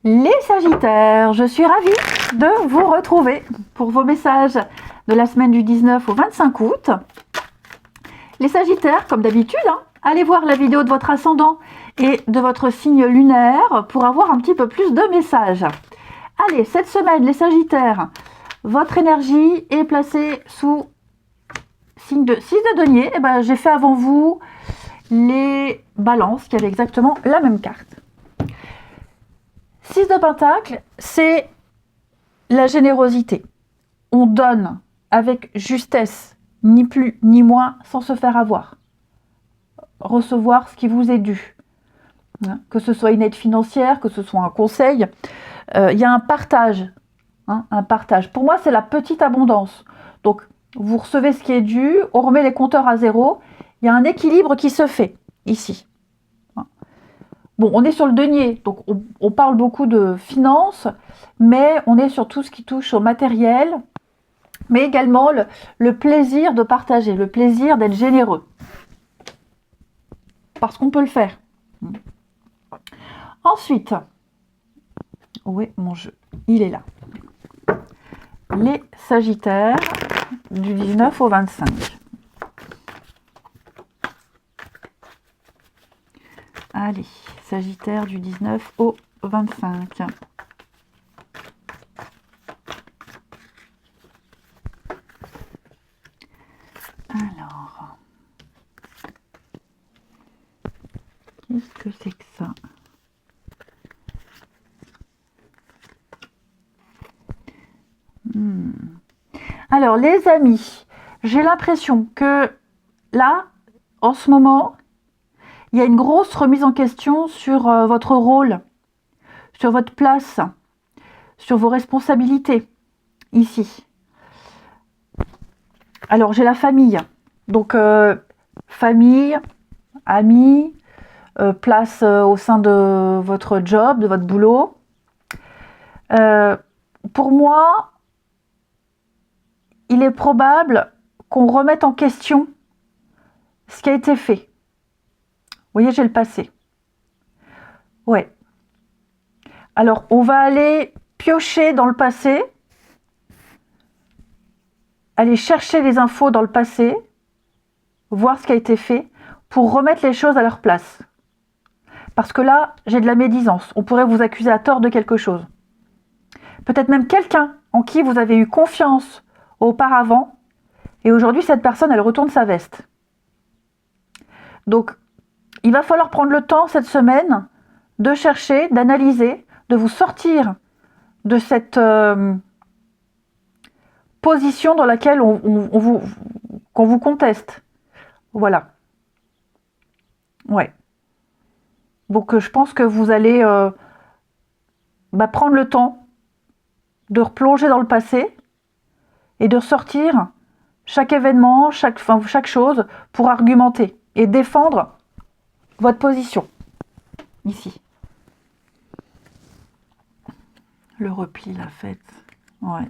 Les Sagittaires, je suis ravie de vous retrouver pour vos messages de la semaine du 19 au 25 août. Les Sagittaires, comme d'habitude, allez voir la vidéo de votre ascendant et de votre signe lunaire pour avoir un petit peu plus de messages. Allez, cette semaine, les Sagittaires, votre énergie est placée sous signe de 6 de denier. Et ben, j'ai fait avant vous les balances qui avaient exactement la même carte. 6 de Pentacle, c'est la générosité. On donne avec justesse, ni plus ni moins, sans se faire avoir. Recevoir ce qui vous est dû. Que ce soit une aide financière, que ce soit un conseil. Il y a un partage. Un partage. Pour moi, c'est la petite abondance. Donc, vous recevez ce qui est dû, on remet les compteurs à zéro. Il y a un équilibre qui se fait ici. Bon, on est sur le denier, donc on parle beaucoup de finances, mais on est sur tout ce qui touche au matériel, mais également le plaisir de partager, le plaisir d'être généreux. Parce qu'on peut le faire. Ensuite, où est mon jeu? Il est là. Les Sagittaires du 19 au 25. Allez, Sagittaire du 19 au 25. Alors, qu'est-ce que c'est que ça? Alors, les amis, j'ai l'impression que là, en ce moment, il y a une grosse remise en question sur votre rôle, sur votre place, sur vos responsabilités, ici. Alors, j'ai la famille. Donc, famille, amis, place au sein de votre job, de votre boulot. Pour moi, il est probable qu'on remette en question ce qui a été fait. Vous voyez, j'ai le passé. Ouais. Alors, on va aller piocher dans le passé, aller chercher les infos dans le passé, voir ce qui a été fait, pour remettre les choses à leur place. Parce que là, j'ai de la médisance. On pourrait vous accuser à tort de quelque chose. Peut-être même quelqu'un en qui vous avez eu confiance auparavant, et aujourd'hui, cette personne, elle retourne sa veste. Donc, il va falloir prendre le temps cette semaine de chercher, d'analyser, de vous sortir de cette position dans laquelle qu'on vous conteste. Voilà. Ouais. Donc je pense que vous allez prendre le temps de replonger dans le passé et de ressortir chaque événement, chaque chose pour argumenter et défendre votre position. Ici. Le repli, la fête. Ouais.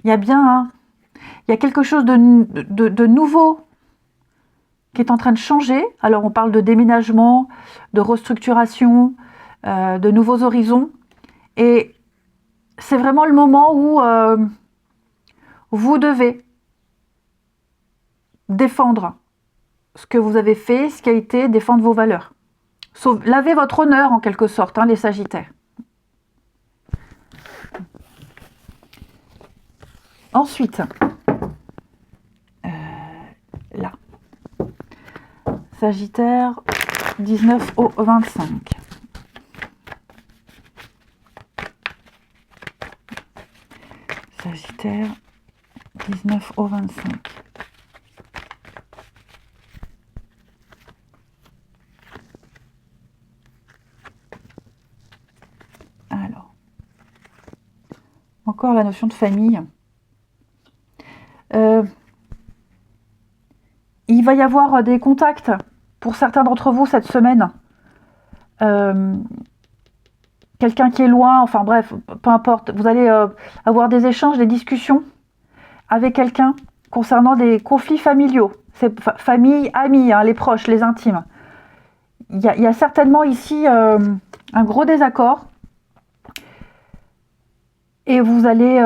Il y a bien, il y a quelque chose de nouveau qui est en train de changer. Alors on parle de déménagement, de restructuration, de nouveaux horizons. Et c'est vraiment le moment où vous devez défendre ce que vous avez fait, ce qui a été, défendre vos valeurs. Laver votre honneur en quelque sorte, les Sagittaires. Ensuite, là, Sagittaire 19 au 25. Sagittaire 19 au 25. Alors, encore la notion de famille. Il va y avoir des contacts pour certains d'entre vous cette semaine. Quelqu'un qui est loin, enfin bref, peu importe. Vous allez avoir des échanges, des discussions avec quelqu'un concernant des conflits familiaux. C'est famille, amis, les proches, les intimes. Il y a certainement ici un gros désaccord et vous allez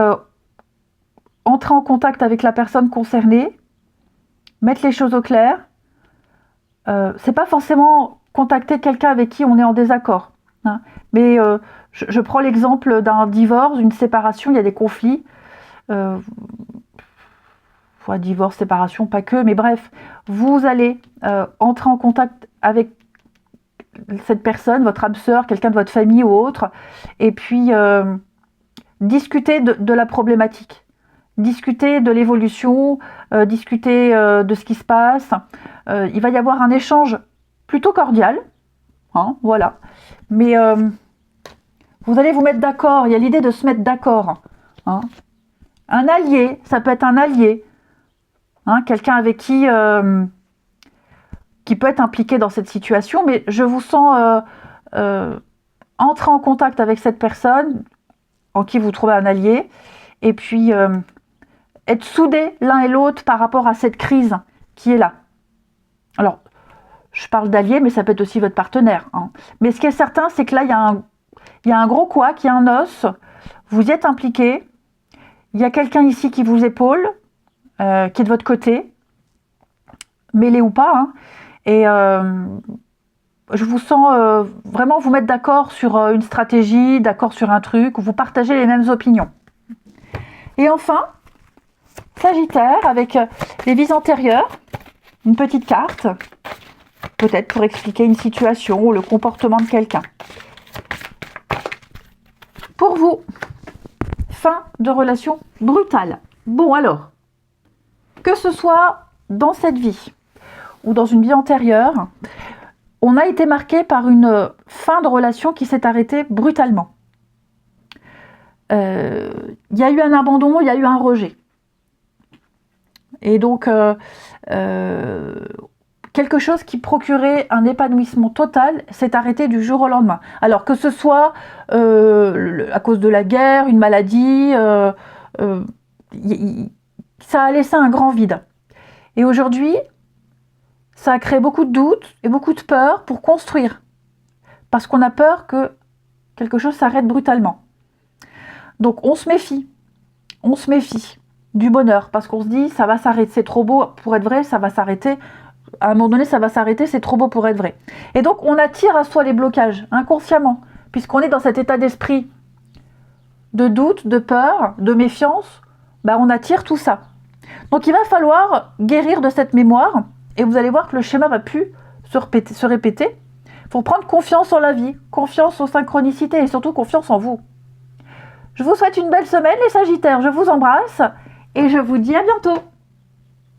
entrer en contact avec la personne concernée, mettre les choses au clair. C'est pas forcément contacter quelqu'un avec qui on est en désaccord, hein. Mais je prends l'exemple d'un divorce, d'une séparation, il y a des conflits. Divorce, séparation, pas que, mais bref, vous allez entrer en contact avec cette personne, votre âme sœur, quelqu'un de votre famille ou autre, et puis discuter de la problématique, discuter de l'évolution, discuter de ce qui se passe. Il va y avoir un échange plutôt cordial, hein, voilà, mais vous allez vous mettre d'accord, il y a l'idée de se mettre d'accord, hein. Un allié, ça peut être un allié, hein, quelqu'un avec qui peut être impliqué dans cette situation, mais je vous sens entrer en contact avec cette personne en qui vous trouvez un allié, et puis être soudés l'un et l'autre par rapport à cette crise qui est là. Alors, je parle d'allié, mais ça peut être aussi votre partenaire, hein. Mais ce qui est certain, c'est que là, il y a un gros couac, il y a un os, vous y êtes impliqué, il y a quelqu'un ici qui vous épaule, qui est de votre côté, mêlé ou pas, hein. Et je vous sens vraiment vous mettre d'accord sur une stratégie, d'accord sur un truc, où vous partagez les mêmes opinions. Et enfin, Sagittaire, avec les vies antérieures, une petite carte, peut-être pour expliquer une situation ou le comportement de quelqu'un. Pour vous, fin de relation brutale. Bon alors, que ce soit dans cette vie ou dans une vie antérieure, on a été marqué par une fin de relation qui s'est arrêtée brutalement. Il y a eu un abandon, il y a eu un rejet. Et donc, quelque chose qui procurait un épanouissement total s'est arrêté du jour au lendemain. Alors que ce soit à cause de la guerre, une maladie, ça a laissé un grand vide. Et aujourd'hui, ça a créé beaucoup de doutes et beaucoup de peur pour construire. Parce qu'on a peur que quelque chose s'arrête brutalement. Donc on se méfie du bonheur, parce qu'on se dit ça va s'arrêter, c'est trop beau pour être vrai, ça va s'arrêter. À un moment donné, ça va s'arrêter, c'est trop beau pour être vrai. Et donc on attire à soi les blocages, inconsciemment, puisqu'on est dans cet état d'esprit de doute, de peur, de méfiance, on attire tout ça. Donc il va falloir guérir de cette mémoire, et vous allez voir que le schéma va plus se répéter. Il faut prendre confiance en la vie, confiance aux synchronicités et surtout confiance en vous. Je vous souhaite une belle semaine les Sagittaires, je vous embrasse et je vous dis à bientôt.